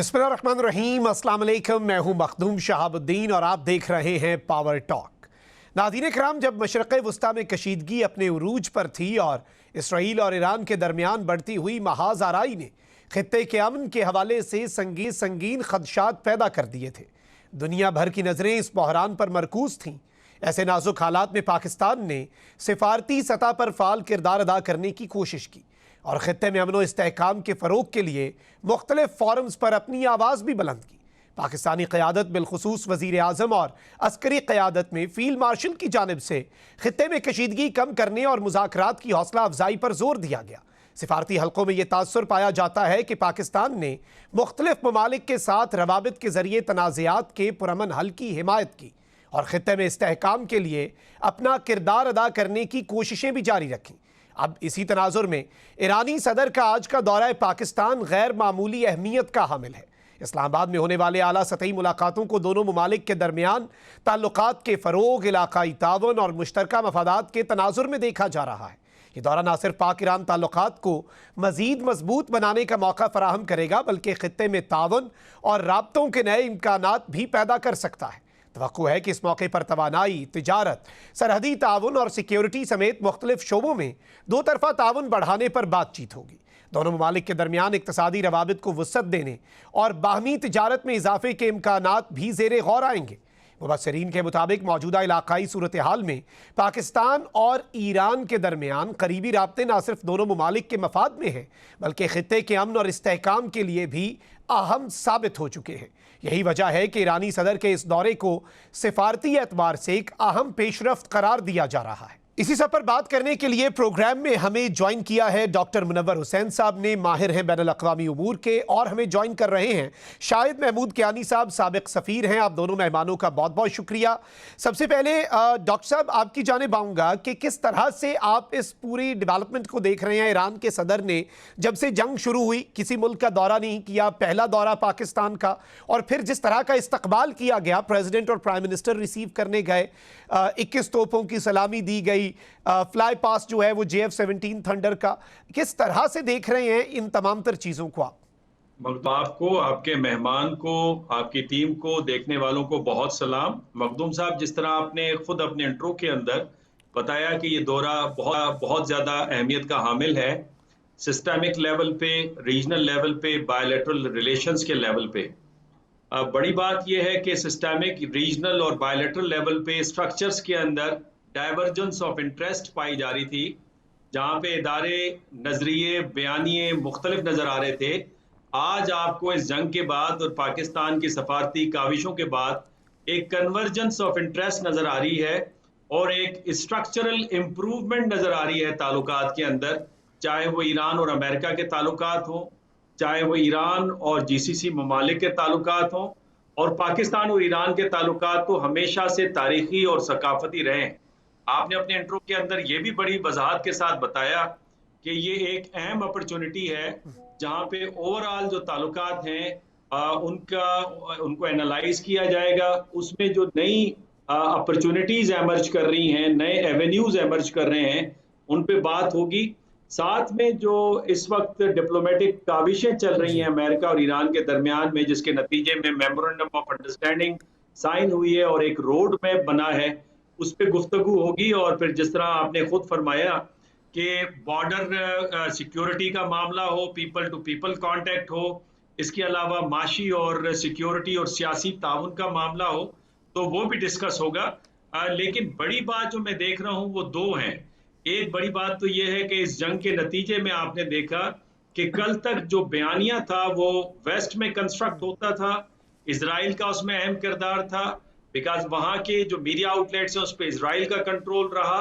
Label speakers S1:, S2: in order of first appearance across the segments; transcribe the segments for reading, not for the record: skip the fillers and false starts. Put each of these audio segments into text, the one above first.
S1: बिस्मिल्लाहिर्रहमानिर्रहीम, अस्सलाम वालेकुम। मैं हूं मखदूम शहाबुद्दीन और आप देख रहे हैं पावर टॉक। नाज़रीन किराम, जब मशरिक़ वुस्ता में कशीदगी अपने उरूज पर थी और इसराइल और ईरान के दरमियान बढ़ती हुई महाज आराई ने खित्ते के अमन के हवाले से संगीन खदशात पैदा कर दिए थे। दुनिया भर की नज़रें इस बहरान पर मरकूज थीं। ऐसे नाजुक हालात में पाकिस्तान ने सिफारती सतह पर फ़ाल किरदार अदा करने की कोशिश की और खित्ते में अमन व इस्तेहकाम के फ़रोग के लिए मुख्तलिफ फ़ोरम्स पर अपनी आवाज़ भी बुलंद की। पाकिस्तानी क़यादत, बिलखुसूस वज़ीर आज़म और अस्करी क़यादत में फ़ील्ड मार्शल की जानिब से खित्ते में कशीदगी कम करने और मुज़ाकरात की हौसला अफजाई पर जोर दिया गया। सिफारती हल्कों में यह तासुर पाया जाता है कि पाकिस्तान ने मुख्तलिफ ममालिक के साथ रवाबित के ज़रिए तनाज़ात के पुरअमन हल की हिमायत की और खित्ते में इस्तेहकाम के लिए अपना किरदार अदा करने की कोशिशें भी जारी रखीं। अब इसी तनाजुर में ईरानी सदर का आज का दौरा पाकिस्तान गैर मामूली अहमियत का हामिल है। इस्लामाबाद में होने वाले आला सतही मुलाकातों को दोनों ममालिक के दरमियान ताल्लुकात के फ़रोग, इलाकाई तावन और मुश्तरका मफादात के तनाजुर में देखा जा रहा है। ये दौरा न सिर्फ पाक ईरान ताल्लुकात को मज़ीद मजबूत बनाने का मौका फराहम करेगा, बल्कि खित्ते में तावन और राब्तों के नए इम्कानात भी पैदा कर सकता है। तवक्को है कि इस मौके पर तवानाई, तिजारत, सरहदी ताउन और सिक्योरिटी समेत मुख्तलिफ शोबों में दो तरफ़ा ताउन बढ़ाने पर बातचीत होगी। दोनों ममालिक के दरमियान इक़्तिसादी रवाबित को वुसअत देने और बाहमी तिजारत में इजाफे के इम्कानात भी ज़ेरे गौर आएंगे। मुबस्सिरीन के मुताबिक मौजूदा इलाकाई सूरत हाल में पाकिस्तान और ईरान के दरमियान करीबी राब्ते न सिर्फ दोनों ममालिक के मफाद में हैं, बल्कि खित्ते के अमन और इस्तेहकाम के लिए भी अहम साबित हो चुके हैं। यही वजह है कि ईरानी सदर के इस दौरे को सिफारती एतबार से एक अहम पेशरफ्त करार दिया जा रहा है। इसी सब पर बात करने के लिए प्रोग्राम में हमें ज्वाइन किया है डॉक्टर मुनव्वर हुसैन साहब ने, माहिर हैं बैनुल अक़वामी उमूर के, और हमें ज्वाइन कर रहे हैं शाहिद महमूद कियानी साहब, साबिक सफ़ीर हैं। आप दोनों मेहमानों का बहुत बहुत शुक्रिया। सबसे पहले डॉक्टर साहब आपकी जानिब आऊँगा कि किस तरह से आप इस पूरी डेवलपमेंट को देख रहे हैं। ईरान के सदर ने जब से जंग शुरू हुई किसी मुल्क का दौरा नहीं किया, पहला दौरा पाकिस्तान का, और फिर जिस तरह का इस्तकबाल किया गया, प्रेसिडेंट और प्राइम मिनिस्टर रिसीव करने गए, 21 तोपों की सलामी दी गई, फ्लाई पास जो है वो JF-17 थंडर का, किस तरह से देख रहे हैं इन तमाम तर चीज़ों को आप?
S2: आपको, आपके मेहमान को, आपकी टीम को, देखने वालों को बहुत सलाम। मखदूम साहब, जिस तरह आपने खुद अपने इंट्रो के अंदर बताया कि ये दौरा बहुत ज़्यादा अहमियत का हामिल है, सिस्टमिक लेवल पे, रीजनल लेवल पे, बायलैटरल रिलेशंस के लेवल पे। बड़ी बात यह है कि सिस्टमिक, रीजनल और बायलैटरल लेवल पे स्ट्रक्चर्स के अंदर डाइवर्जेंस ऑफ इंटरेस्ट पाई जा रही थी, जहाँ पे इदारे, नजरिए, बयानिए मुख्तलिफ नजर आ रहे थे। आज आपको इस जंग के बाद और पाकिस्तान की सफारती काविशों के बाद एक कन्वर्जेंस ऑफ इंटरेस्ट नजर आ रही है और एक स्ट्रक्चरल इम्प्रूवमेंट नजर आ रही है ताल्लुकात के अंदर, चाहे वो ईरान और अमेरिका के ताल्लुकात हो, चाहे वो ईरान और GCC ममालिक के ताल्लुकात हो, और पाकिस्तान और ईरान के ताल्लुकात तो हमेशा से तारीखी और सकाफती रहे हैं। आपने अपने इंट्रो के अंदर ये भी बड़ी वजाहत के साथ बताया कि ये एक अहम अपॉर्चुनिटी है जहां पे ओवरऑल जो ताल्लुकात हैं उनको एनालाइज किया जाएगा, उसमें जो नई अपॉर्चुनिटीज एमर्ज कर रही हैं, नए एवेन्यूज एमर्ज कर रहे हैं, उन पे बात होगी। साथ में जो इस वक्त डिप्लोमेटिक काविशें चल रही हैं अमेरिका और ईरान के दरमियान में, जिसके नतीजे में मेमोरेंडम ऑफ अंडरस्टैंडिंग साइन हुई है और एक रोड मैप बना है, उस पर गुफ्तगू होगी। और फिर जिस तरह आपने खुद फरमाया कि बॉर्डर सिक्योरिटी का मामला हो, पीपल टू पीपल कांटेक्ट हो, इसके अलावा माशी और सिक्योरिटी और सियासी ताउन का मामला हो, तो वो भी डिस्कस होगा। लेकिन बड़ी बात जो मैं देख रहा हूँ वो दो हैं। एक बड़ी बात तो ये है कि इस जंग के नतीजे में आपने देखा कि कल तक जो बयानिया था वो वेस्ट में कंस्ट्रक्ट होता था, इजराइल का उसमें अहम किरदार था, बिकॉज वहां के जो मीडिया आउटलेट्स हैं उस पर इजराइल का कंट्रोल रहा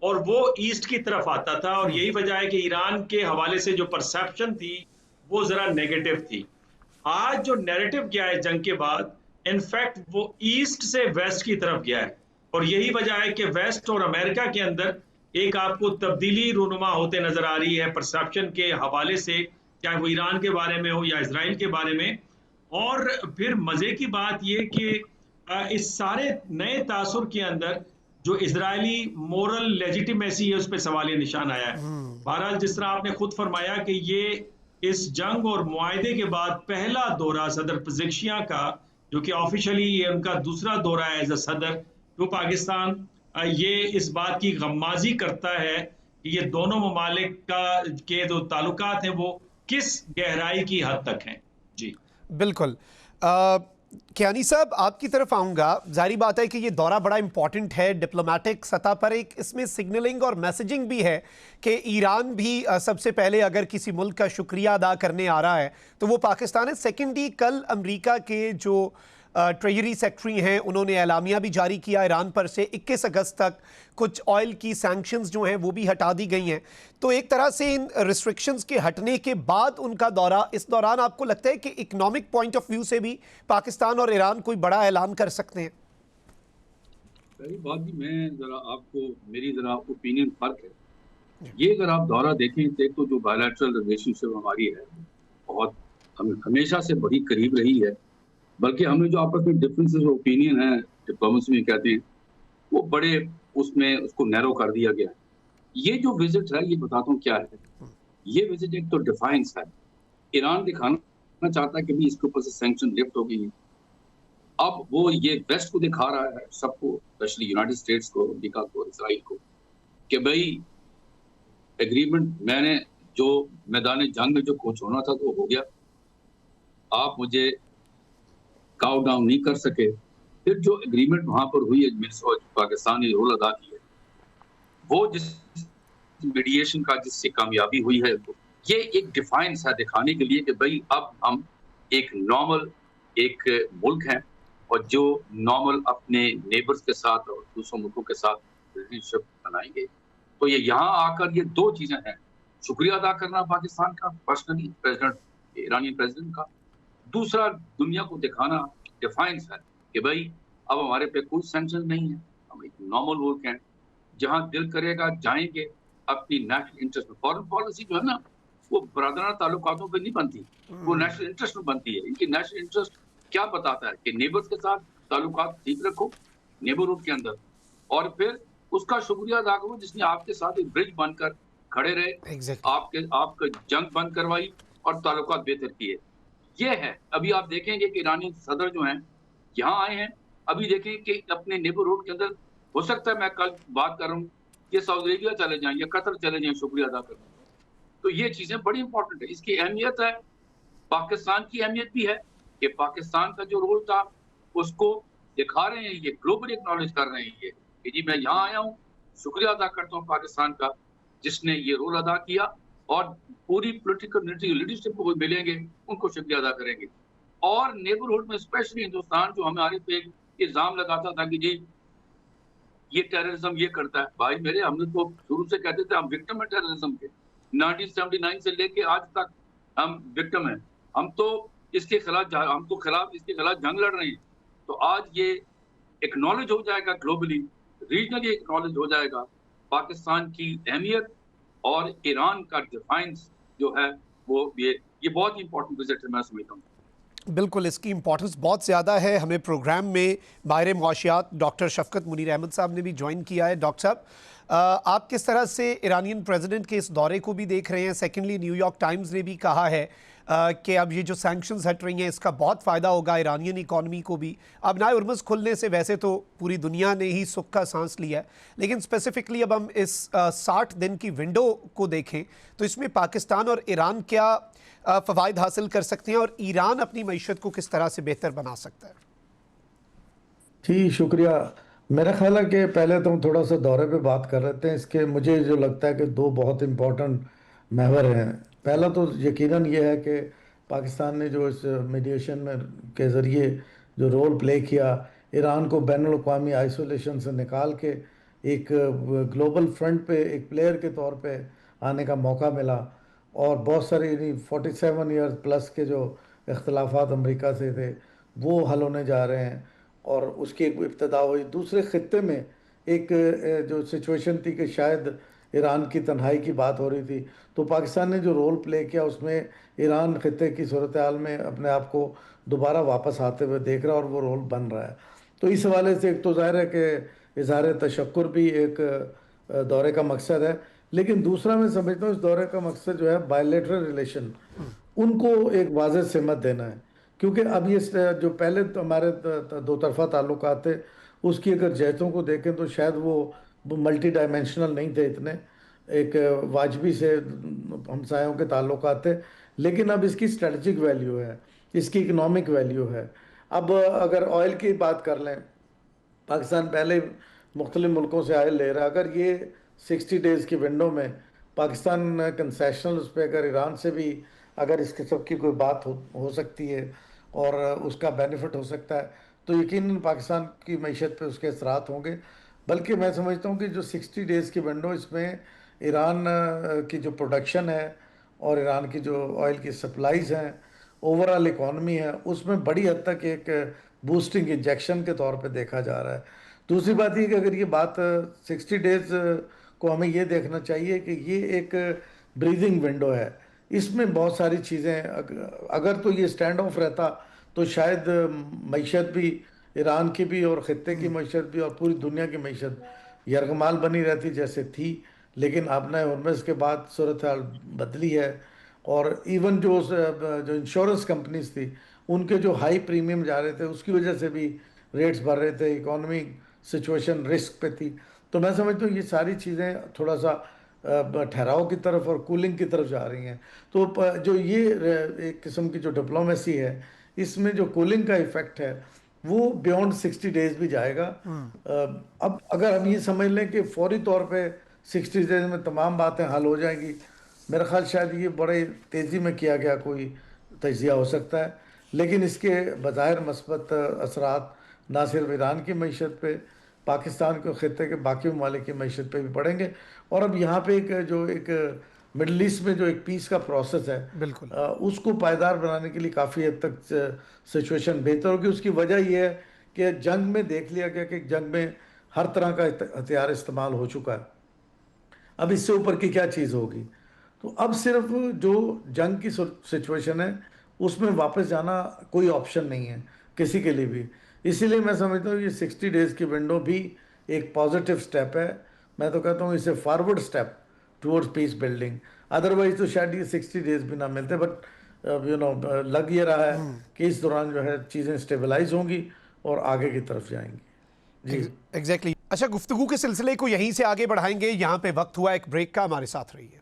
S2: और वो ईस्ट की तरफ आता था। और यही वजह है कि ईरान के हवाले से जो परसेप्शन थी वो जरा नेगेटिव थी। आज जो नैरेटिव गया है जंग के बाद, इनफैक्ट वो ईस्ट से वेस्ट की तरफ गया है, और यही वजह है कि वेस्ट और अमेरिका के अंदर एक आपको तब्दीली रूनुमा होते नजर आ रही है परसेप्शन के हवाले से, चाहे वो ईरान के बारे में हो या इजराइल के बारे में। और फिर मजे की बात यह कि इस सारे नए तासुर के अंदर जो इजरायली मोरल लेजिटिमेसी है उस पर सवालिया निशान आया है। बहरहाल जिस तरह आपने खुद फरमाया कि ये इस जंग और मुआहदे के बाद पहला दौरा सदर पज़ेशियां का, जो कि ऑफिशियली ये उनका दूसरा दौरा है एज अ सदर टू पाकिस्तान। ये इस बात की गम्माजी करता है कि ये दोनों ममालिक का के जो ताल्लुकात हैं वो किस गहराई की हद तक हैं। जी
S1: बिल्कुल। कियानी साहब, आपकी तरफ आऊँगा। जारी बात है कि ये दौरा बड़ा इंपॉर्टेंट है डिप्लोमेटिक सतह पर। एक इसमें सिग्नलिंग और मैसेजिंग भी है कि ईरान भी सबसे पहले अगर किसी मुल्क का शुक्रिया अदा करने आ रहा है तो वो पाकिस्तान है। सेकेंडली, कल अमेरिका के जो ट्रेजरी सेक्रेटरी हैं उन्होंने एलामिया भी जारी किया ईरान पर से 21 अगस्त तक कुछ ऑयल की सैंक्शंस जो हैं वो भी हटा दी गई हैं। तो एक तरह से इन रिस्ट्रिक्शंस के हटने के बाद उनका दौरा, इस दौरान आपको लगता है कि इकोनॉमिक पॉइंट ऑफ व्यू से भी पाकिस्तान और ईरान कोई बड़ा ऐलान कर सकते हैं?
S3: पहली बात जी, मैं जरा आपको मेरी जरा ओपिनियन फर्क है। ये अगर आप दौरा देखें तो एक तो जो बायलैटरल रिलेशनशिप हमारी है बहुत हमेशा से बड़ी करीब रही है, बल्कि हमें जो आपस में डिफरेंसेस ऑफ ओपिनियन है डिप्लोमेसी में कहते हैं वो बड़े उसमें उसको नैरो कर दिया गया है। ये जो विजिट है ये बताता हूँ क्या है। ये विजिट एक तो डिफाइंस है। ईरान दिखाना चाहता है कि भी इसके ऊपर से सैंक्शन लिफ्ट हो गई है। अब वो ये वेस्ट को दिखा रहा है सबको, स्पेशली यूनाइटेड स्टेट्स को, अमेरिका को, इसराइल को, कि भाई एग्रीमेंट मैंने जो मैदान जंग में जो कुछ होना था तो हो गया, आप मुझे काउ डाउन नहीं कर सके। फिर जो एग्रीमेंट वहां पर हुई है, पाकिस्तान ने रोल अदा किया, वो जिस मीडिएशन का जिससे कामयाबी हुई है, ये एक डिफाइंस है दिखाने के लिए कि भाई अब हम एक नॉर्मल एक मुल्क हैं और जो नॉर्मल अपने नेबर्स के साथ और दूसरों मुल्कों के साथ रिलेशनशिप बनाएंगे। तो ये यहाँ आकर ये दो चीजें हैं, शुक्रिया अदा करना पाकिस्तान का पर्सनली, प्रेसिडेंट ईरानी प्रेसिडेंट का, दूसरा दुनिया को दिखाना डिफाइंस है कि भाई अब हमारे पे कोई सैंक्शन नहीं है, हम एक नॉर्मल मुल्क हैं, जहां दिल करेगा जाएंगे, अपनी नेशनल इंटरेस्ट में। फॉरेन पॉलिसी जो है ना वो बरादराना ताल्लुकातों पे नहीं बनती, वो नेशनल इंटरेस्ट में बनती है। इनकी नेशनल इंटरेस्ट क्या बताता है कि नेबर्स के साथ ताल्लुकात ठीक रखो नेबरहुड के अंदर, और फिर उसका शुक्रिया अदा करो जिसने आपके साथ एक ब्रिज बनकर खड़े रहे, आपका जंग बंद करवाई और ताल्लुकात बेहतर किए। ये है। अभी आप देखेंगे कि ईरानी सदर जो हैं यहाँ आए हैं, अभी देखें कि अपने नेबरहुड के अंदर, हो सकता है मैं कल बात कर रहा हूँ ये सऊदी अरेबिया चले जाएं या कतर चले जाएं शुक्रिया अदा करने। तो ये चीजें बड़ी इंपॉर्टेंट है। इसकी अहमियत है, पाकिस्तान की अहमियत भी है कि पाकिस्तान का जो रोल था उसको दिखा रहे हैं, ये ग्लोबली एक्नॉलेज कर रहे हैं ये कि जी मैं यहाँ आया हूँ, शुक्रिया अदा करता हूँ पाकिस्तान का जिसने ये रोल अदा किया, और पूरी पॉलिटिकल लीडरशिप को मिलेंगे, उनको शुक्रिया अदा करेंगे। और नेबरहुड में स्पेशली हिंदुस्तान जो हमारे पे इल्जाम लगाता था कि जी ये टेररिज्म ये करता है, भाई मेरे हमने तो शुरू से कहते थे हम विक्टिम है टेररिज्म के, 1979 से लेके आज तक हम विक्टिम हैं। हम तो इसके खिलाफ इसके खिलाफ जंग लड़ रहे हैं। तो आज ये एक्नॉलेज हो जाएगा ग्लोबली, रीजनली एक्नॉलेज हो जाएगा पाकिस्तान की अहमियत और ईरान का डिफाइंस जो है वो ये बहुत इंपॉर्टेंट विजिट है मैं समझता हूँ।
S1: बिल्कुल, इसकी इंपॉर्टेंस बहुत ज़्यादा है। हमें प्रोग्राम में माहिर मुआशियात डॉक्टर शफकत मुनीर अहमद साहब ने भी ज्वाइन किया है। डॉक्टर साहब, आप किस तरह से ईरानियन प्रेसिडेंट के इस दौरे को भी देख रहे हैं? सेकेंडली, न्यूयॉर्क टाइम्स ने भी कहा है कि अब ये जो सैंक्शंस हट रही हैं इसका बहुत फ़ायदा होगा ईरानियन इकॉनमी को भी। अब नए उर्मज़ खुलने से वैसे तो पूरी दुनिया ने ही सुख का सांस लिया है, लेकिन स्पेसिफिकली अब हम इस 60 दिन की विंडो को देखें तो इसमें पाकिस्तान और ईरान क्या फ़वाइद हासिल कर सकते हैं और ईरान अपनी मईशत को किस तरह से बेहतर बना सकता है?
S4: जी शुक्रिया। मेरा ख्याल है कि पहले तो हम थोड़ा सा दौरे पे बात कर रहे थे, इसके मुझे जो लगता है कि दो बहुत इम्पोर्टेंट महवर हैं। पहला तो यकीनन ये है कि पाकिस्तान ने जो इस मीडिएशन में के ज़रिए जो रोल प्ले किया, ईरान को बैनुल-अक़वामी आइसोलेशन से निकाल के एक ग्लोबल फ्रंट पे एक प्लेयर के तौर पे आने का मौका मिला, और बहुत सारे 47 ईयर्स प्लस के जो इख्तलाफात अमेरिका से थे वो हल होने जा रहे हैं, और उसकी एक इब्तदा हुई। दूसरे ख़त्े में एक जो सिचुएशन थी कि शायद ईरान की तन्हाई की बात हो रही थी, तो पाकिस्तान ने जो रोल प्ले किया उसमें ईरान ख़त्े की सूरत हाल में अपने आप को दोबारा वापस आते हुए देख रहा है, और वो रोल बन रहा है। तो इस हवाले से एक तो ज़ाहिर है कि इज़हार तशक्कुर भी एक दौरे का मकसद है, लेकिन दूसरा मैं समझता हूँ इस दौरे का मकसद जो है बायलैटरल रिलेशन उनको एक वाज़ेह सिमत देना है, क्योंकि अब ये जो पहले तो हमारे दो तरफा ताल्लुकात थे, उसकी अगर जहतों को देखें तो शायद वो मल्टी डायमेंशनल नहीं थे इतने, एक वाजबी से हमसायों के ताल्लुकात थे। लेकिन अब इसकी स्ट्रेटजिक वैल्यू है, इसकी इकोनॉमिक वैल्यू है। अब अगर ऑयल की बात कर लें, पाकिस्तान पहले मुख्तलिफ मुल्कों से ऑयल ले रहा है। अगर ये 60 डेज़ की विंडो में पाकिस्तान कंसेशनल उस पर अगर ईरान से भी अगर इस किस्म की कोई बात हो सकती है और उसका बेनिफिट हो सकता है, तो यकीनन पाकिस्तान की मईशत पे उसके असरात होंगे। बल्कि मैं समझता हूँ कि जो 60 डेज़ की विंडो, इसमें ईरान की जो प्रोडक्शन है और ईरान की जो ऑयल की सप्लाईज़ हैं, ओवरऑल इकॉनमी है, उसमें बड़ी हद तक एक बूस्टिंग इंजेक्शन के तौर पे देखा जा रहा है। दूसरी बात ये कि अगर ये बात 60 डेज़ को हमें ये देखना चाहिए कि ये एक ब्रीदिंग विंडो है। इसमें बहुत सारी चीज़ें, अगर तो ये स्टैंड ऑफ रहता तो शायद मईशत भी, ईरान की भी और ख़त्ते की मईशत भी और पूरी दुनिया की मईशत यरगमाल बनी रहती जैसे थी। लेकिन आपने हुर्मुज़ के बाद सूरत हाल बदली है, और इवन जो इंश्योरेंस कंपनीज थी, उनके जो हाई प्रीमियम जा रहे थे उसकी वजह से भी रेट्स बढ़ रहे थे, इकोनॉमिक सिचुएशन रिस्क पे थी। तो मैं समझता हूँ ये सारी चीज़ें थोड़ा सा ठहराव की तरफ और कूलिंग की तरफ जा रही हैं। तो जो ये एक किस्म की जो डिप्लोमेसी है, इसमें जो कूलिंग का इफ़ेक्ट है वो बियॉन्ड 60 डेज़ भी जाएगा। अब अगर हम ये समझ लें कि फौरी तौर पे 60 डेज़ में तमाम बातें हल हो जाएंगी, मेरा ख्याल शायद ये बड़े तेज़ी में किया गया कोई तजिया हो सकता है। लेकिन इसके बज़ाहिर मस्बत असरात ना सिर्फ ईरान की मईशत पे, पाकिस्तान के ख़त्े के बाकी ममालिक की मईशत पे भी पड़ेंगे। और अब यहाँ पे एक मिडल ईस्ट में जो एक पीस का प्रोसेस है,
S1: बिल्कुल।
S4: उसको पायदार बनाने के लिए काफ़ी हद तक सिचुएशन बेहतर होगी। उसकी वजह यह है कि जंग में देख लिया गया कि जंग में हर तरह का हथियार इस्तेमाल हो चुका है। अब इससे ऊपर की क्या चीज़ होगी? तो अब सिर्फ जो जंग की सिचुएशन है उसमें वापस जाना कोई ऑप्शन नहीं है किसी के लिए भी। इसीलिए मैं समझता हूँ ये 60 डेज़ की विंडो भी एक पॉजिटिव स्टेप है। मैं तो कहता हूँ इसे forward step towards peace building. Otherwise तो शायद ये 60 डेज़ भी ना मिलते। बट लग ये रहा है कि इस दौरान जो है चीज़ें स्टेबलाइज होंगी और आगे की तरफ जाएंगी। जी
S1: एग्जैक्टली। अच्छा, गुफ्तगू के सिलसिले को यहीं से आगे बढ़ाएंगे। यहाँ पे वक्त हुआ एक ब्रेक का, हमारे साथ रहिए।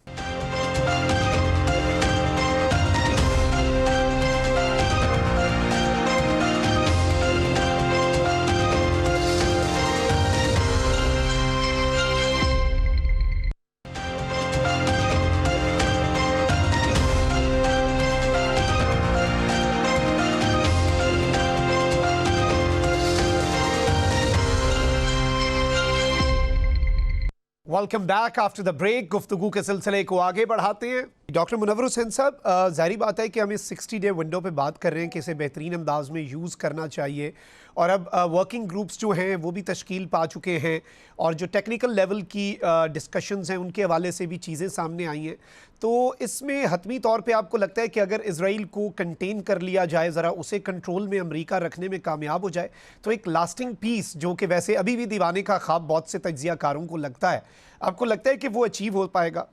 S1: Welcome back after the break. गुफ्तगू के सिलसिले को आगे बढ़ाते हैं। डॉक्टर मुनव्वर हुसैन साहब, ज़ाहिर बात है कि हम इस 60 डे विंडो पे बात कर रहे हैं कि इसे बेहतरीन अंदाज में यूज़ करना चाहिए, और अब वर्किंग ग्रुप्स जो हैं वो भी तश्कील पा चुके हैं, और जो टेक्निकल लेवल की डिस्कशंस हैं उनके हवाले से भी चीज़ें सामने आई हैं। तो इसमें हतमी तौर पे आपको लगता है कि अगर इजराइल को कंटेन कर लिया जाए, ज़रा उसे कंट्रोल में अमेरिका रखने में कामयाब हो जाए, तो एक लास्टिंग पीस, जो कि वैसे अभी भी दीवाने का ख्वाब बहुत से तज्जियाकारों को लगता है, आपको लगता है कि वो अचीव हो पाएगा?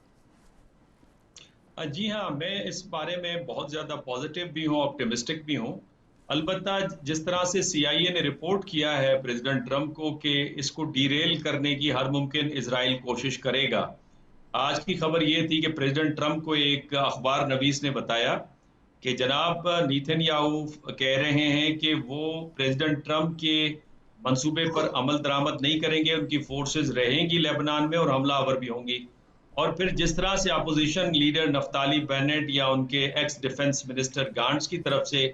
S2: जी हाँ, मैं इस बारे में बहुत ज़्यादा पॉजिटिव भी हूँ, ऑप्टिमिस्टिक भी हूँ। अलबत्ता जिस तरह से CIA ने रिपोर्ट किया है प्रेसिडेंट ट्रंप को कि इसको डीरेल करने की हर मुमकिन इजराइल कोशिश करेगा। आज की खबर ये थी कि प्रेसिडेंट ट्रंप को एक अखबार नवीस ने बताया कि जनाब नेतन्याहू कह रहे हैं कि वो प्रेसिडेंट ट्रंप के मंसूबे पर अमल दरामद नहीं करेंगे, उनकी फोर्सेस रहेंगी लेबनान में और हमलावर भी होंगी। और फिर जिस तरह से अपोजिशन लीडर नफ्ताली बेनेट या उनके एक्स डिफेंस मिनिस्टर गांट्स की तरफ से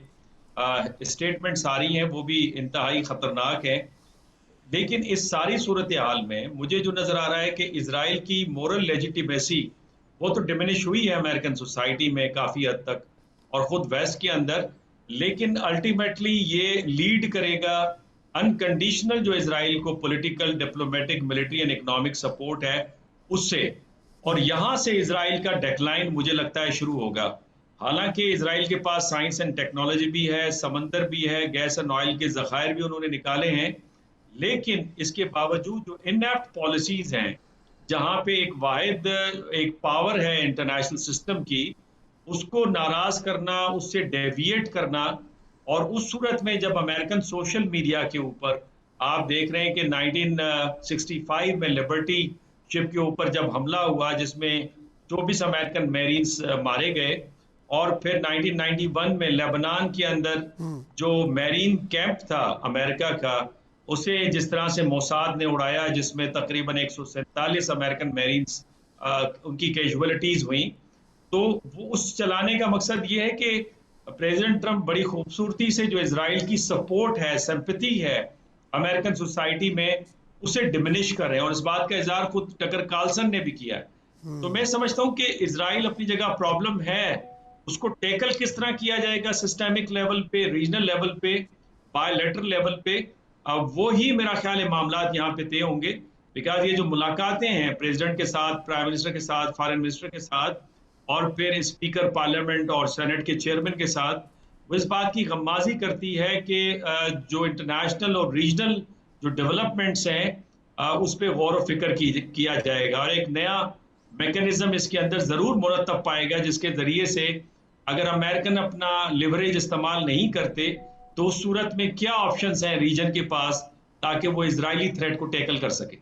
S2: स्टेटमेंट्स आ रही हैं, वो भी इंतहाई खतरनाक है। लेकिन इस सारी सूरत हाल में मुझे जो नजर आ रहा है कि इजराइल की मोरल लेजिटिमेसी वो तो डिमिनिश हुई है अमेरिकन सोसाइटी में काफी हद तक और खुद वेस्ट के अंदर, लेकिन अल्टीमेटली ये लीड करेगा अनकंडीशनल जो इजराइल को political, diplomatic, military and economic support है उससे, और यहां से इजराइल का डेक्लाइन मुझे लगता है शुरू होगा। हालांकि इजराइल के पास साइंस एंड टेक्नोलॉजी भी है, समंदर भी है, गैस एंड ऑयल के जखायर भी उन्होंने निकाले हैं, लेकिन इसके बावजूद जो इनएप्ट पॉलिसीज हैं, जहां पे एक वाहिद एक पावर है इंटरनेशनल सिस्टम की, उसको नाराज करना, उससे डेविएट करना। और उस सूरत में जब अमेरिकन सोशल मीडिया के ऊपर आप देख रहे हैं कि 1965 में लिबर्टी शिप के ऊपर जब हमला हुआ जिसमें 24 अमेरिकन मेरीन्स मारे गए, और फिर 1991 में लेबनान के अंदर जो मेरीन कैंप था अमेरिका का, उसे जिस तरह से मोसाद ने उड़ाया, जिसमें तकरीबन 147 अमेरिकन मेरीन्स उनकी कैजुअलिटीज हुई। तो वो उस चलाने का मकसद ये है कि प्रेसिडेंट ट्रंप बड़ी खूबसूरती से जो इजराइल की सपोर्ट है, सिंपैथी है अमेरिकन सोसाइटी में, उसे डिमिनिश कर रहे हैं। और इस बात का इजहार खुद टकर कार्लसन ने भी किया है। तो मैं समझता हूं कि इजराइल अपनी जगह प्रॉब्लम है, उसको टैकल किस तरह किया जाएगा, सिस्टेमिक लेवल पे, रीजनल लेवल पे, बायलैटरल लेवल पे, वो ही मेरा ख्याल है मामलात यहाँ पे तय होंगे। बिकॉज ये जो मुलाकातें हैं प्रेसिडेंट के साथ, प्राइम मिनिस्टर के साथ, फॉरेन मिनिस्टर के साथ, और फिर स्पीकर पार्लियामेंट और सेनेट के चेयरमैन के साथ, वो इस बात की गम्माजी करती है कि जो इंटरनेशनल और रीजनल जो डेवलपमेंट्स हैं उस पर गौर व फिक्र किया जाएगा, और एक नया मैकेनिज्म इसके अंदर जरूर मुरतब पाएगा, जिसके जरिए से अगर अमेरिकन अपना लिवरेज इस्तेमाल नहीं करते तो उस सूरत में क्या ऑप्शंस हैं रीजन के पास ताकि वो इजरायली थ्रेट को टैकल कर सके।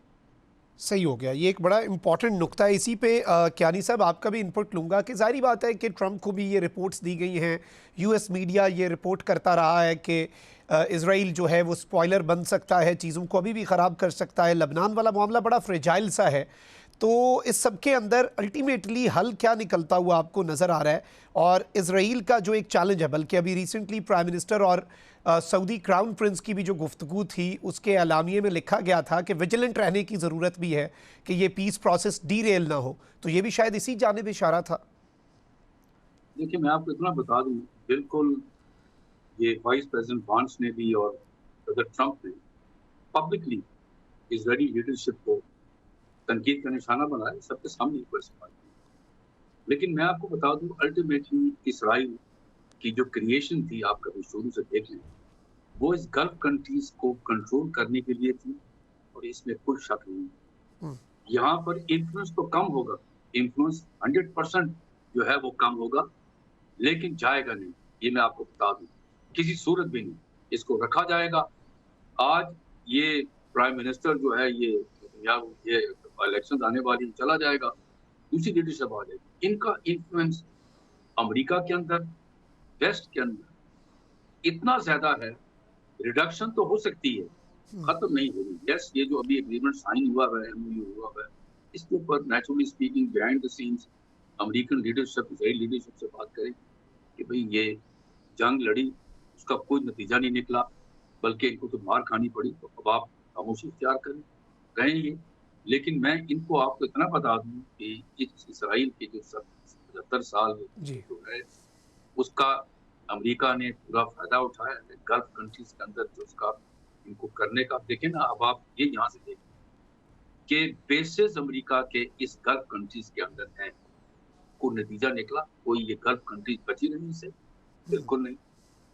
S1: सही हो गया, ये एक बड़ा इंपॉर्टेंट नुक्ता है। इसी पे कियानी साहब आपका भी इनपुट लूँगा कि जाहिर बात है कि ट्रंप को भी ये रिपोर्ट्स दी गई हैं, यूएस मीडिया ये रिपोर्ट करता रहा है कि इजराइल जो है वो स्पॉइलर बन सकता है, चीज़ों को अभी भी ख़राब कर सकता है। लबनान वाला मामला बड़ा फ्रेजाइल सा है। तो इस सब के अंदर अल्टीमेटली हल क्या निकलता हुआ आपको नज़र आ रहा है? और इजराइल का जो एक चैलेंज है, बल्कि अभी रिसेंटली प्राइम मिनिस्टर और सऊदी क्राउन प्रिंस की भी जो गुफ्तगू थी उसके एलानिए में लिखा गया था कि विजिलेंट रहने की ज़रूरत भी है कि ये पीस प्रोसेस डीरेल ना हो। तो ये भी शायद इसी जानिब इशारा था।
S3: देखिए, मैं आपको इतना बता दूं, बिल्कुल ये वाइस प्रेसिडेंट वांस ने भी और सदर ट्रंप ने पब्लिकली इजरायली लीडरशिप को तनकीद का निशाना बनाया, सबके सामने ऊपर से बात की। लेकिन मैं आपको बता दूं, अल्टीमेटली इसराइल की जो क्रिएशन थी, आप कभी शुरू से देख लें, वो इस गल्फ कंट्रीज को कंट्रोल करने के लिए थी, और इसमें कोई शक नहीं। यहाँ पर इन्फ्लुएंस तो कम होगा, इन्फ्लुएंस 100% जो है वो कम होगा, लेकिन जाएगा नहीं, ये मैं आपको बता दूं, किसी सूरत भी नहीं इसको रखा जाएगा। आज ये प्राइम मिनिस्टर जो है ये इलेक्शन आने वाली, चला जाएगा, दूसरी लीडरशिप आ जाएगी। इनका इन्फ्लुएंस अमेरिका के अंदर, वेस्ट के अंदर इतना ज्यादा है, रिडक्शन तो हो सकती है, खत्म नहीं होगी। यस, ये जो अभी एग्रीमेंट साइन हुआ है, एमओयू हुआ है, इसके ऊपर naturally speaking behind the scenes American leadership, Israeli leadership से बात करें कि भाई ये जंग लड़ी, उसका कोई नतीजा नहीं निकला, बल्कि इनको तो मार खानी पड़ी, तो अब आप खामोशी इख्तियार करें, रहेंगे। लेकिन मैं इनको आपको इतना बता दूं कि इस इसराइल के जो 75 साल जो है उसका अमेरिका ने पूरा फायदा उठाया है गल्फ कंट्रीज के अंदर, जो उसका इनको करने का। देखें ना, अब आप ये यहाँ से देखें कि बेसिस अमेरिका के इस गल्फ कंट्रीज के अंदर है, कोई नतीजा निकला? कोई ये गल्फ कंट्रीज बची नहीं इससे, बिल्कुल नहीं।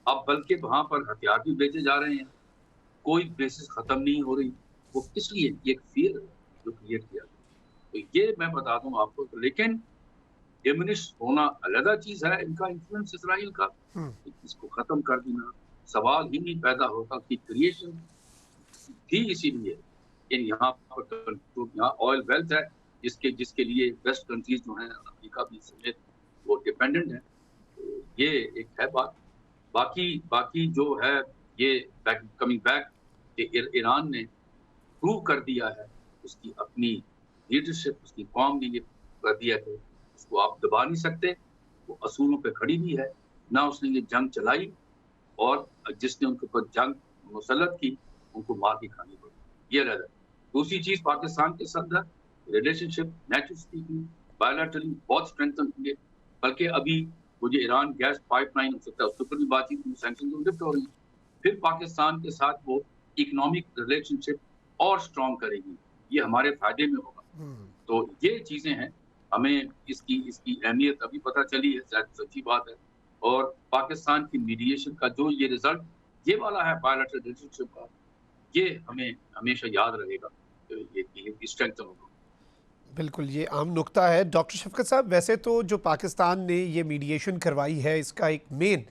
S3: अब बल्कि वहां पर हथियार भी बेचे जा रहे हैं, कोई बेसिस खत्म नहीं हो रही। वो किस लिए? एक फियर जो क्रिएट किया गया। तो ये मैं बता दूं आपको। तो लेकिन डिमिनिश होना अलग चीज है, इनका इन्फ्लुएंस इसराइल का, इसको खत्म कर देना सवाल ही नहीं पैदा होगा कि क्रिएशन थी इसीलिए। यहाँ पर यहाँ ऑयल वेल्थ है जिसके लिए वेस्ट कंट्रीज जो है, अमेरिका भी समेत, वो डिपेंडेंट है। तो ये एक है बात। बाकी जो है ये कमिंग बैक कि ईरान ने प्रूव कर दिया है उसकी अपनी लीडरशिप, उसकी कौम ने ये कर दिया है, उसको आप दबा नहीं सकते। वो असूलों पे खड़ी भी है ना, उसने ये जंग चलाई, और जिसने उनके ऊपर जंग मुसल्लत की उनको मार की खानी पड़ी। ये रहता है। दूसरी चीज, पाकिस्तान के साथ रिलेशनशिप नेचुरल स्पीकिंग बायलैटरली बहुत स्ट्रेंथन होंगे, बल्कि अभी वो जो ईरान गैस पाइपलाइन हो सकता है उसके ऊपर भी बातचीत, सैंक्शन लिफ्ट हो रही है। फिर पाकिस्तान के साथ वो इकोनॉमिक रिलेशनशिप और स्ट्रॉन्ग करेगी, ये हमारे फायदे में होगा। तो ये चीजें हैं, हमें इसकी अहमियत अभी पता चली है, शायद सच्ची बात है। और पाकिस्तान की मीडिएशन का जो ये रिजल्ट ये वाला है बायलैटरल रिलेशनशिप का, ये हमें हमेशा याद रहेगा, तो ये स्ट्रेंथ होगा।
S1: बिल्कुल, ये आम नुक्ता है। डॉक्टर शफ़क़त साहब, वैसे तो जो पाकिस्तान ने ये मीडिएशन करवाई है, इसका एक मेन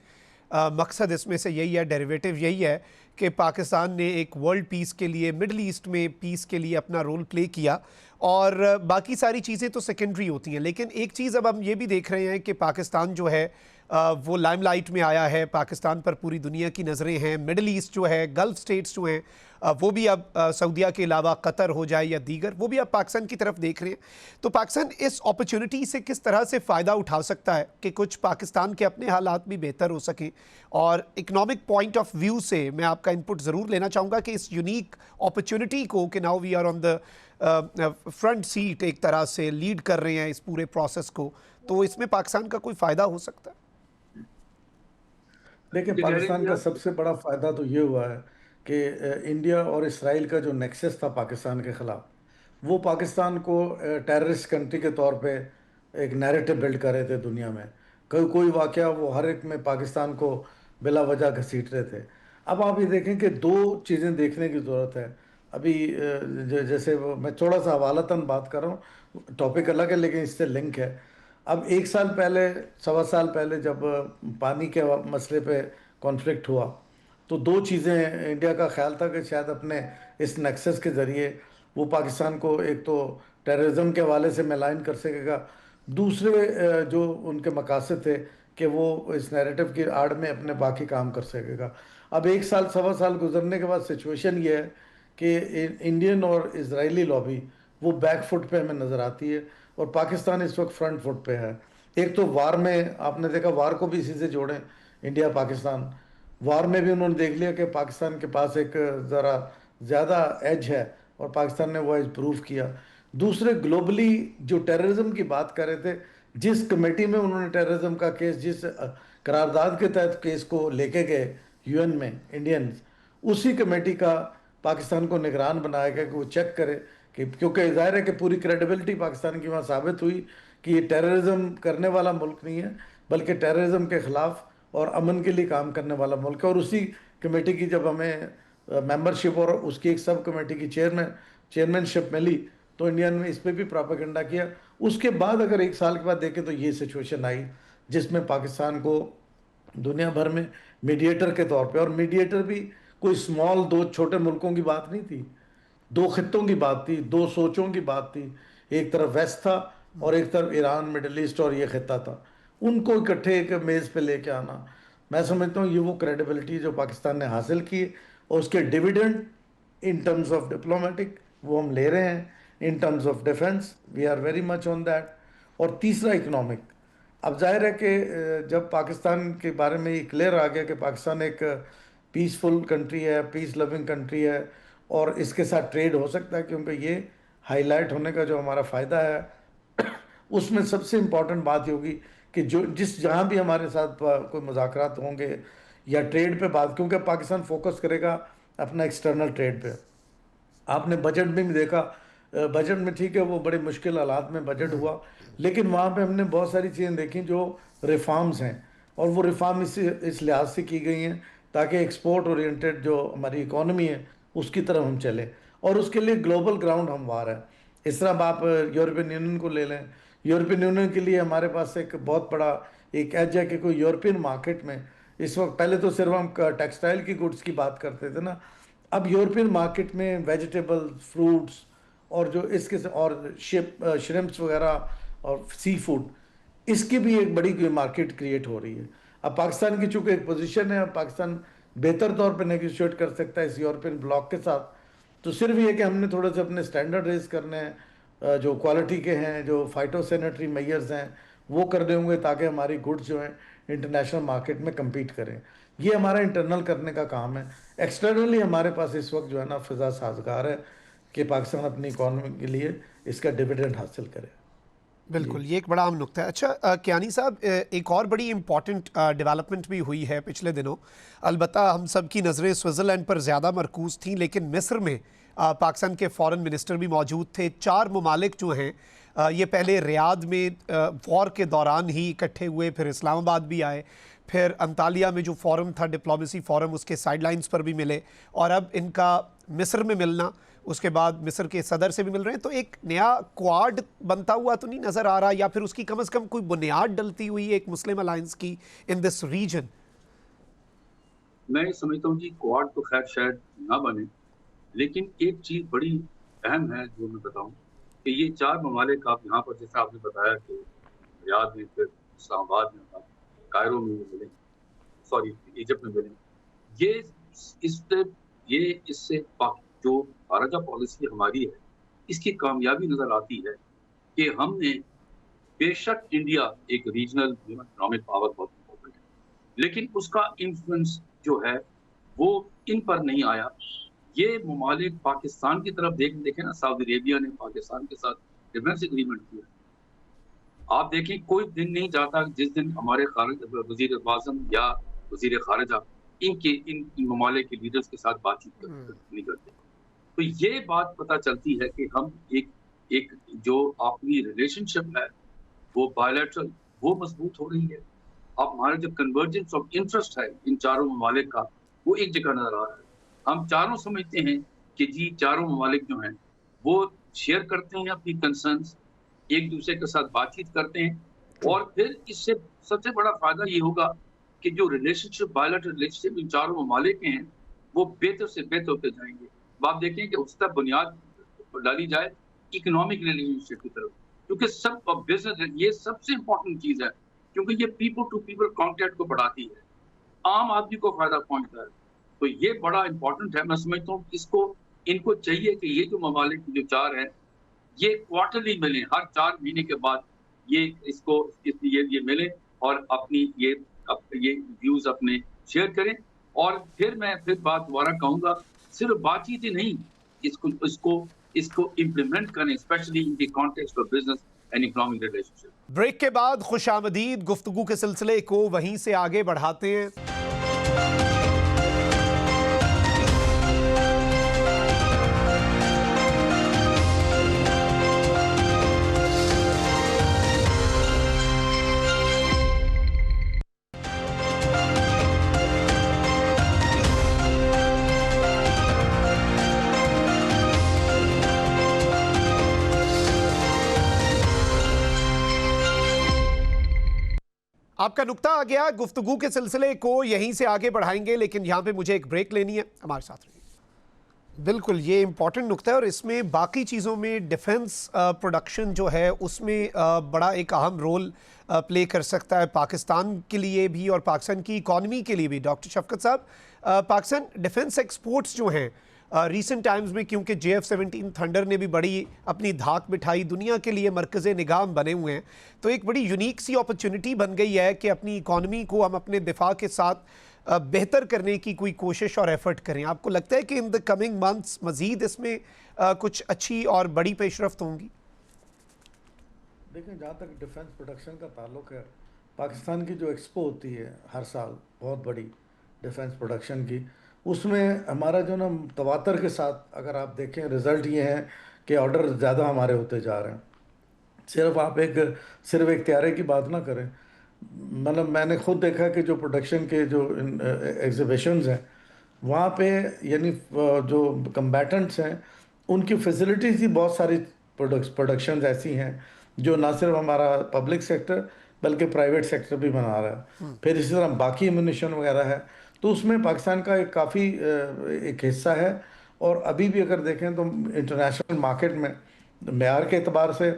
S1: मकसद इसमें से यही है, डेरिवेटिव यही है कि पाकिस्तान ने एक वर्ल्ड पीस के लिए, मिडल ईस्ट में पीस के लिए अपना रोल प्ले किया, और बाकी सारी चीज़ें तो सेकेंडरी होती हैं। लेकिन एक चीज़ अब हम ये भी देख रहे हैं कि पाकिस्तान जो है वो लाइमलाइट में आया है, पाकिस्तान पर पूरी दुनिया की नज़रें हैं। मिडल ईस्ट जो है, गल्फ़ स्टेट्स जो हैं, वो भी अब सऊदीया के अलावा कतर हो जाए या दीगर, वो भी अब पाकिस्तान की तरफ देख रहे हैं। तो पाकिस्तान इस अपॉर्चुनिटी से किस तरह से फ़ायदा उठा सकता है कि कुछ पाकिस्तान के अपने हालात भी बेहतर हो सकें? और इकनॉमिक पॉइंट ऑफ व्यू से मैं आपका इनपुट ज़रूर लेना चाहूँगा कि इस यूनिक अपॉर्चुनिटी को, कि now we are on the front seat, एक तरह से लीड कर रहे हैं इस पूरे प्रोसेस को, तो इसमें पाकिस्तान का कोई फ़ायदा हो सकता है?
S4: देखिए, पाकिस्तान का सबसे बड़ा फायदा तो ये हुआ है कि इंडिया और इसराइल का जो नेक्सस था पाकिस्तान के खिलाफ, वो पाकिस्तान को टेररिस्ट कंट्री के तौर पे एक नैरेटिव बिल्ड कर रहे थे दुनिया में। कोई कोई वाकया वो हर एक में पाकिस्तान को बिला वजह घसीट रहे थे। अब आप ये देखें कि दो चीज़ें देखने की ज़रूरत है। अभी जैसे मैं थोड़ा सा हवालातन बात कर रहा हूँ, टॉपिक अलग है लेकिन इससे लिंक है। अब एक साल पहले, सवा साल पहले जब पानी के मसले पे कॉन्फ्लिक्ट हुआ, तो दो चीज़ें इंडिया का ख्याल था कि शायद अपने इस नेक्सस के ज़रिए वो पाकिस्तान को एक तो टेररिज्म के हवाले से मेलाइन कर सकेगा, दूसरे जो उनके मकासद थे कि वो इस नैरेटिव की आड़ में अपने बाकी काम कर सकेगा। अब एक साल, सवा साल गुजरने के बाद सिचुएशन ये है कि इंडियन और इजरायली लॉबी वो बैक फुट पे हमें नज़र आती है, और पाकिस्तान इस वक्त फ्रंट फुट पे है। एक तो वार में आपने देखा, वार को भी इसी से जोड़ें, इंडिया पाकिस्तान वार में भी उन्होंने देख लिया कि पाकिस्तान के पास एक ज़रा ज़्यादा एज है, और पाकिस्तान ने वो एज प्रूव किया। दूसरे, ग्लोबली जो टेररिज्म की बात कर रहे थे, जिस कमेटी में उन्होंने टेररिज्म का केस, जिस करारदाद के तहत केस को लेके गए यूएन में इंडियंस, उसी कमेटी का पाकिस्तान को निगरान बनाया गया कि वो चेक करे कि, क्योंकि जाहिर है कि पूरी क्रेडिबिलिटी पाकिस्तान की वहाँ साबित हुई कि ये टेररिज्म करने वाला मुल्क नहीं है, बल्कि टेररिज्म के ख़िलाफ़ और अमन के लिए काम करने वाला मुल्क है। और उसी कमेटी की जब हमें मेंबरशिप और उसकी एक सब कमेटी की चेयरमैनशिप मिली, तो इंडिया ने इस पर भी प्रोपेगेंडा किया। उसके बाद अगर एक साल के बाद देखें तो ये सिचुएशन आई जिसमें पाकिस्तान को दुनिया भर में मीडिएटर के तौर पे, और मीडिएटर भी कोई स्मॉल दो छोटे मुल्कों की बात नहीं थी, दो खित्तों की बात थी, दो सोचों की बात थी। एक तरफ वेस्ट था और एक तरफ ईरान, मिडल ईस्ट और ये खित्ता था। उनको इकट्ठे एक मेज़ पे लेके आना, मैं समझता हूँ ये वो क्रेडिबिलिटी जो पाकिस्तान ने हासिल की, और उसके dividend in terms of diplomatic वो हम ले रहे हैं, in terms of defence we are very much on that. और तीसरा, इकोनॉमिक। अब जाहिर है कि जब पाकिस्तान के बारे में ये क्लियर आ गया कि पाकिस्तान एक पीसफुल कंट्री है, पीस लविंग कंट्री है, और इसके साथ ट्रेड हो सकता है, क्योंकि ये हाईलाइट होने का जो हमारा फ़ायदा है उसमें सबसे इम्पॉर्टेंट बात ये होगी कि जो जहाँ भी हमारे साथ कोई मुज़ाकरात होंगे या ट्रेड पे बात, क्योंकि पाकिस्तान फोकस करेगा अपना एक्सटर्नल ट्रेड पे। आपने बजट में भी देखा, बजट में ठीक है वो बड़े मुश्किल हालात में बजट हुआ, लेकिन वहाँ पे हमने बहुत सारी चीज़ें देखी जो रिफॉर्म्स हैं, और वो रिफॉर्म इस लिहाज से की गई हैं ताकि एक्सपोर्ट ओरिएंटेड जो हमारी इकॉनमी है उसकी तरफ हम चलें, और उसके लिए ग्लोबल ग्राउंड हमवार है। इस तरह आप यूरोपियन यूनियन को ले लें, यूरोपियन यूनियन के लिए हमारे पास एक बहुत बड़ा एक एज है कि कोई यूरोपियन मार्केट में इस वक्त, पहले तो सिर्फ हम टेक्सटाइल की गुड्स की बात करते थे ना, अब यूरोपियन मार्केट में वेजिटेबल, फ्रूट्स और जो इसके और श्रिम्प्स वगैरह और सी फूड, इसकी भी एक बड़ी मार्केट क्रिएट हो रही है। अब पाकिस्तान की चूँकि एक पोजीशन है, अब पाकिस्तान बेहतर तौर पे नेगोशिएट कर सकता है इस यूरोपियन ब्लॉक के साथ। तो सिर्फ ये कि हमने थोड़े से अपने स्टैंडर्ड रेज करने हैं, जो क्वालिटी के हैं, जो फाइटोसैनिटरी मेजर्स हैं वो करने होंगे, ताकि हमारी गुड्स जो हैं इंटरनेशनल मार्केट में कम्पीट करें। ये हमारा इंटरनल करने का काम है। एक्सटर्नली हमारे पास इस वक्त जो है ना फिजा साजगार है कि पाकिस्तान अपनी इकॉनमी के लिए इसका डिविडेंड हासिल करे।
S1: बिल्कुल, ये एक बड़ा अहम नुक्ता है। अच्छा कियानी साहब, एक और बड़ी इम्पॉर्टेंट डेवलपमेंट भी हुई है पिछले दिनों। अलबत्ता हम सब की नज़रें स्विट्ज़रलैंड पर ज़्यादा मरकूज़ थीं, लेकिन मिस्र में पाकिस्तान के फ़ॉरेन मिनिस्टर भी मौजूद थे। 4 ममालिक जो हैं ये पहले रियाद में वॉर के दौरान ही इकट्ठे हुए, फिर इस्लामाबाद भी आए, फिर अंतालिया में जो फ़ोरम था, डिप्लोमेसी फ़ोरम, उसके साइडलाइंस पर भी मिले, और अब इनका मिस्र में मिलना उसके बाद मिस्र के सदर से भी मिल रहे हैं, तो एक नया क्वाड बनता हुआ तो नहीं नज़र आ रहा, या फिर उसकी कम से कम कोई बुनियाद डलती हुई एक मुस्लिम अलायंस की इन दिस रीजन?
S3: मैं समझता हूँ जी क्वाड तो खैर शायद ना बने, लेकिन एक चीज बड़ी अहम है जो मैं बताऊं कि ये 4 ममालिक आप यहाँ पर जैसा आपने बताया कि रियाद में, फिर इस्लामाबाद में, कायरो में मिले, सॉरी इजिप्ट में मिले, ये इससे जो खारजा पॉलिसी हमारी है इसकी कामयाबी नजर आती है कि हमने, बेशक इंडिया एक रीजनल इकोनॉमिक पावर बहुत इम्पोर्टेंट है, लेकिन उसका इन्फ्लुएंस जो है वो इन पर नहीं आया। ये ममालिक पाकिस्तान की तरफ देखें ना, सऊदी अरेबिया ने पाकिस्तान के साथ डिफेंस एग्रीमेंट किया। आप देखें कोई दिन नहीं जाता जिस दिन हमारे वजीर आज़म या वजीर खारजा इन ममालिक के लीडर्स के साथ बातचीत नहीं करते। तो ये बात पता चलती है कि हम एक जो अपनी रिलेशनशिप है वो बायलैटरल वो मजबूत हो रही है। अब हमारा जो कन्वर्जेंस ऑफ इंटरेस्ट है इन चारों ममालिक का वो एक जगह नजर आ रहा है। हम चारों समझते हैं कि जी चारों ममालिक जो हैं वो शेयर करते हैं अपनी कंसर्न्स, एक दूसरे के साथ बातचीत करते हैं, और फिर इससे सबसे बड़ा फायदा ये होगा कि जो रिलेशनशिप, बायलैटरल रिलेशनशिप इन चारों ममालिक के हैं वो बेहतर से बेहतर होते जाएंगे। अब आप देखें कि उस तक बुनियाद डाली जाए इकोनॉमिक रिलेशनशिप की तरफ, क्योंकि सब बिजनेस ये सबसे इंपॉर्टेंट चीज है, क्योंकि ये पीपल टू पीपल कॉन्टैक्ट को बढ़ाती है, आम आदमी को फायदा पहुंचता है। तो ये बड़ा इंपॉर्टेंट है। मैं समझता हूँ इनको चाहिए कि ये जो ममालिक जो 4 हैं ये क्वार्टरली मिले, हर 4 महीने के बाद ये मिले और अपनी ये व्यूज अपने शेयर करें। और फिर मैं बात दोबारा कहूंगा, सिर्फ बातचीत ही नहीं, इसको इम्प्लीमेंट करें, specially in the context of business and economic relationship.
S1: Break के बाद खुशामदीद गुफ्तगू के सिलसिले को वहीं से आगे बढ़ाते हैं। आपका नुक्ता आ गया, गुफ्तगू के सिलसिले को यहीं से आगे बढ़ाएंगे, लेकिन यहाँ पे मुझे एक ब्रेक लेनी है, हमारे साथ रहिए। बिल्कुल ये इंपॉर्टेंट नुक्ता है और इसमें बाकी चीज़ों में डिफेंस प्रोडक्शन जो है उसमें बड़ा एक अहम रोल प्ले कर सकता है पाकिस्तान के लिए भी और पाकिस्तान की इकॉनमी के लिए भी। डॉक्टर शफकत साहब, पाकिस्तान डिफेंस एक्सपोर्ट्स जो हैं रीसेंट टाइम्स में, क्योंकि JF-17 थंडर ने भी बड़ी अपनी धाक बिठाई, दुनिया के लिए मरकज़ निगाम बने हुए हैं, तो एक बड़ी यूनिक सी अपॉर्चुनिटी बन गई है कि अपनी इकॉनमी को हम अपने दिफा के साथ बेहतर करने की कोई कोशिश और एफर्ट करें। आपको लगता है कि इन द कमिंग मंथ्स मज़ीद इसमें कुछ अच्छी और बड़ी पेशरफ्त होंगी?
S4: देखें, जहाँ तक डिफेंस प्रोडक्शन का ताल्लुक है, पाकिस्तान की जो एक्सपो होती है हर साल बहुत बड़ी डिफेंस प्रोडक्शन की, उसमें हमारा जो ना तवातर के साथ अगर आप देखें रिज़ल्ट ये हैं कि ऑर्डर ज़्यादा हमारे होते जा रहे हैं। सिर्फ आप सिर्फ एक तैयारी की बात ना करें, मतलब मैंने खुद देखा कि जो प्रोडक्शन के जो एग्जीबिशंस हैं वहाँ पे यानी जो कम्बैटेंट्स हैं उनकी फैसिलिटीज़ ही बहुत सारी प्रोडक्शंस ऐसी हैं जो ना सिर्फ हमारा पब्लिक सेक्टर बल्कि प्राइवेट सेक्टर भी बना रहा है। फिर इसी तरह बाकी एम्यूनिशन वगैरह है, तो उसमें पाकिस्तान का एक काफ़ी एक हिस्सा है। और अभी भी अगर देखें तो इंटरनेशनल मार्केट में मेयार के एतबार से